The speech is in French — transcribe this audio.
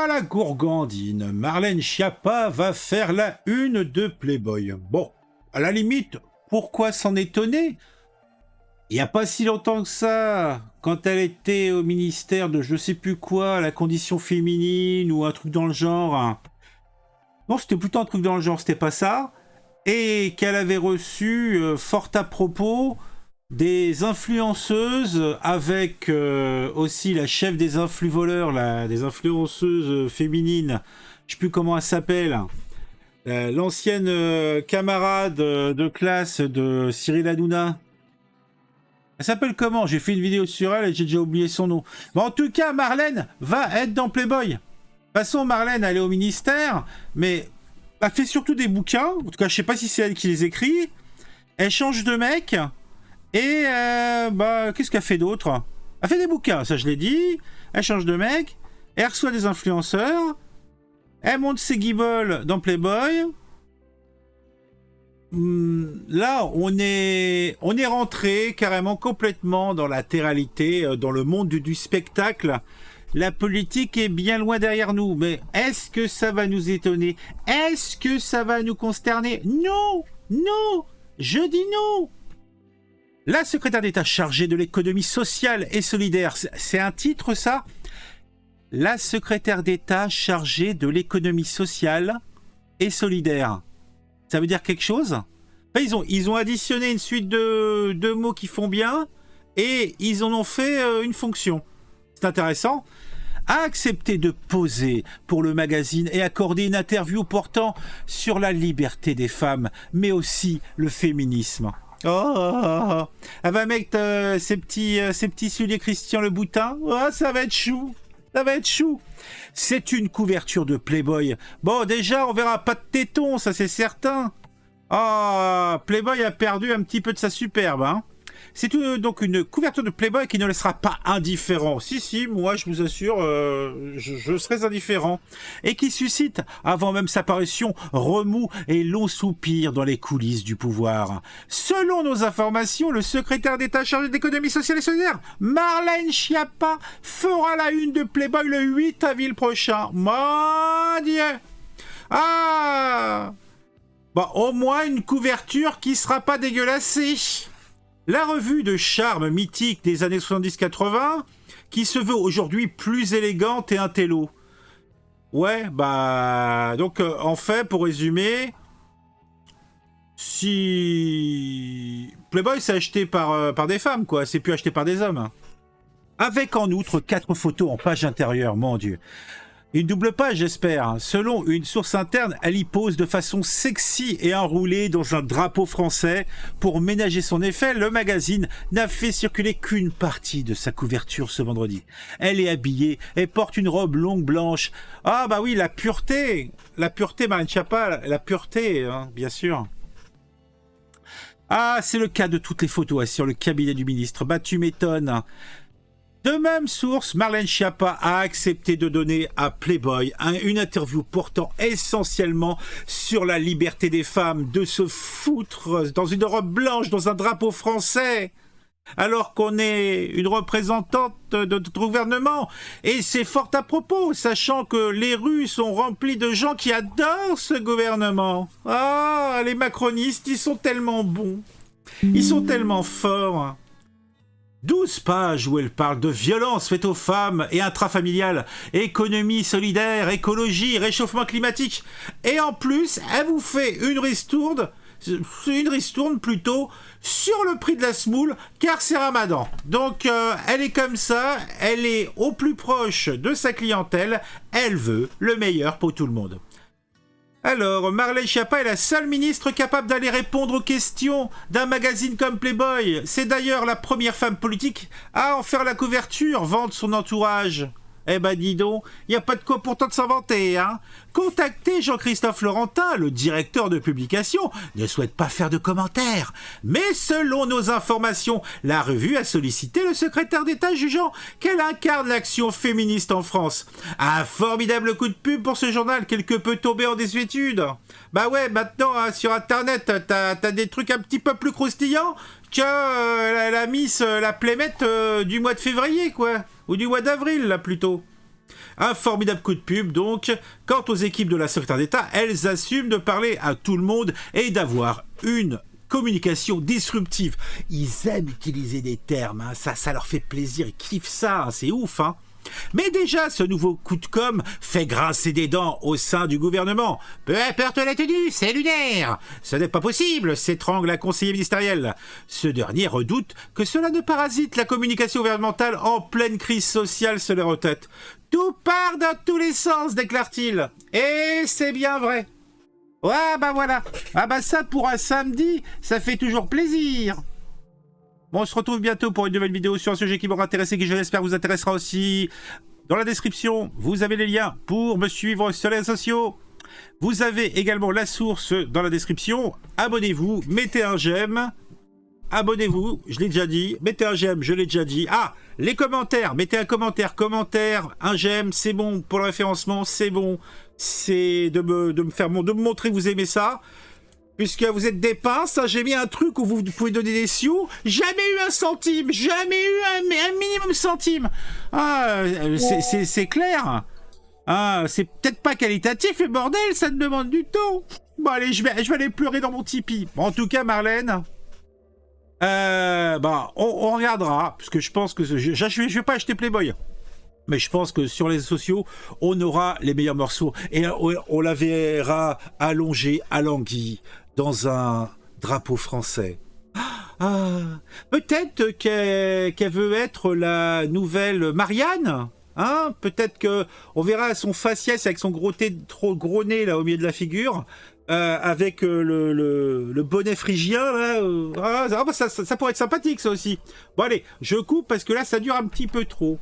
Ah, la gourgandine, Marlène Schiappa va faire la une de Playboy. Bon, à la limite, pourquoi s'en étonner? Il n'y a pas si longtemps que ça, quand elle était au ministère de je sais plus quoi, la condition féminine ou un truc dans le genre. Hein. Non, c'était plutôt un truc dans le genre, c'était pas ça. Et qu'elle avait reçu, fort à propos, des influenceuses avec aussi la chef des influvoleurs, des influenceuses féminines, je sais plus comment elle s'appelle, l'ancienne camarade de classe de Cyril Hanouna. Elle s'appelle comment? J'ai fait une vidéo sur elle et j'ai déjà oublié son nom. Mais en tout cas, Marlène va être dans Playboy. De toute façon, Marlène, elle est au ministère, mais elle fait surtout des bouquins. En tout cas, je sais pas si c'est elle qui les écrit. Elle change de mec. Et qu'est-ce qu'elle fait d'autre? Elle fait des bouquins, ça je l'ai dit. Elle change de mec. Elle reçoit des influenceurs. Elle monte ses guibolles dans Playboy. Là, on est rentré carrément complètement dans la terralité, dans le monde du spectacle. La politique est bien loin derrière nous. Mais est-ce que ça va nous étonner? Est-ce que ça va nous consterner? Non! Non! Je dis non! La secrétaire d'État chargée de l'économie sociale et solidaire, c'est un titre ça? La secrétaire d'État chargée de l'économie sociale et solidaire. Ça veut dire quelque chose? Enfin, ils ont additionné une suite de mots qui font bien et ils en ont fait une fonction. C'est intéressant. A accepté de poser pour le magazine et accorder une interview portant sur la liberté des femmes, mais aussi le féminisme. Oh, elle va mettre ces petits souliers Christian Louboutin. Oh, ça va être chou. Ça va être chou. C'est une couverture de Playboy. Bon, déjà, on verra pas de tétons, ça c'est certain. Oh, Playboy a perdu un petit peu de sa superbe, hein. C'est donc une couverture de Playboy qui ne laissera pas indifférent. Si, moi je vous assure, je serai indifférent. Et qui suscite, avant même sa parution, remous et longs soupirs dans les coulisses du pouvoir. Selon nos informations, le secrétaire d'État chargé de l'économie sociale et solidaire, Marlène Schiappa, fera la une de Playboy le 8 avril prochain. Mon Dieu! Ah! Bon, au moins une couverture qui sera pas dégueulassée. La revue de charme mythique des années 70-80, qui se veut aujourd'hui plus élégante et intello. Ouais, donc en fait, pour résumer, si Playboy c'est acheté par des femmes, quoi, c'est plus acheté par des hommes. Avec en outre 4 photos en page intérieure, mon Dieu. Une double page, j'espère. Selon une source interne, elle y pose de façon sexy et enroulée dans un drapeau français. Pour ménager son effet, le magazine n'a fait circuler qu'une partie de sa couverture ce vendredi. Elle est habillée et porte une robe longue blanche. Ah bah oui, la pureté. La pureté, Marlène Schiappa, la pureté, hein, bien sûr. Ah, c'est le cas de toutes les photos sur le cabinet du ministre. Bah tu m'étonnes. De même source, Marlène Schiappa a accepté de donner à Playboy une interview portant essentiellement sur la liberté des femmes de se foutre dans une robe blanche dans un drapeau français alors qu'on est une représentante de notre gouvernement. Et c'est fort à propos, sachant que les rues sont remplies de gens qui adorent ce gouvernement. Ah, les macronistes, ils sont tellement bons. Ils sont tellement forts. 12 pages où elle parle de violence faite aux femmes et intrafamiliales, économie solidaire, écologie, réchauffement climatique. Et en plus, elle vous fait une ristourne plutôt sur le prix de la semoule, car c'est Ramadan. Donc elle est comme ça, elle est au plus proche de sa clientèle, elle veut le meilleur pour tout le monde. Alors, Marlène Schiappa est la seule ministre capable d'aller répondre aux questions d'un magazine comme Playboy. C'est d'ailleurs la première femme politique à en faire la couverture, vendre son entourage. Eh ben dis donc, il n'y a pas de quoi pourtant de s'inventer, hein. Contactez Jean-Christophe Laurentin, le directeur de publication, ne souhaite pas faire de commentaires. Mais selon nos informations, la revue a sollicité le secrétaire d'État jugeant qu'elle incarne l'action féministe en France. Un formidable coup de pub pour ce journal, quelque peu tombé en désuétude. Bah ouais, maintenant, hein, sur Internet, t'as des trucs un petit peu plus croustillants que la Miss, la Playmate du mois de février, quoi. Ou du mois d'avril, là, plutôt. Un formidable coup de pub donc. Quant aux équipes de la secrétaire d'État, elles assument de parler à tout le monde et d'avoir une communication disruptive. Ils aiment utiliser des termes, hein. Ça leur fait plaisir, ils kiffent ça, hein. C'est ouf, hein. Mais déjà, ce nouveau coup de com' fait grincer des dents au sein du gouvernement. Peu importe la tenue, c'est lunaire. Ce n'est pas possible, s'étrangle un conseiller ministériel. Ce dernier redoute que cela ne parasite la communication gouvernementale en pleine crise sociale sur les retraites. Tout part dans tous les sens, déclare-t-il. Et c'est bien vrai. Ouais, bah voilà. Ah bah ça, pour un samedi, ça fait toujours plaisir. Bon, on se retrouve bientôt pour une nouvelle vidéo sur un sujet qui m'aura intéressé, qui je l'espère vous intéressera aussi. Dans la description, vous avez les liens pour me suivre sur les réseaux sociaux. Vous avez également la source dans la description. Abonnez-vous, mettez un j'aime. Abonnez-vous, je l'ai déjà dit. Mettez un j'aime, je l'ai déjà dit. Ah, les commentaires, mettez un commentaire, un j'aime, c'est bon pour le référencement, c'est bon. C'est de me montrer que vous aimez ça. Puisque vous êtes des pinces, hein, j'ai mis un truc où vous pouvez donner des sioux. Jamais eu un centime, jamais eu un minimum centime. Ah, c'est clair. Ah, c'est peut-être pas qualitatif, mais bordel, ça te demande du temps. Bon, allez, je vais aller pleurer dans mon Tipeee. Bon, en tout cas, Marlène, on regardera, parce que je pense que je vais pas acheter Playboy. Mais je pense que sur les réseaux sociaux, on aura les meilleurs morceaux. Et on la verra allongée, alanguie, dans un drapeau français. Ah, peut-être qu'elle veut être la nouvelle Marianne. Hein, peut-être qu'on verra son faciès avec son trop gros nez là, au milieu de la figure. Avec le bonnet phrygien, là. Ça pourrait être sympathique, ça aussi. Bon, allez, je coupe parce que là, ça dure un petit peu trop.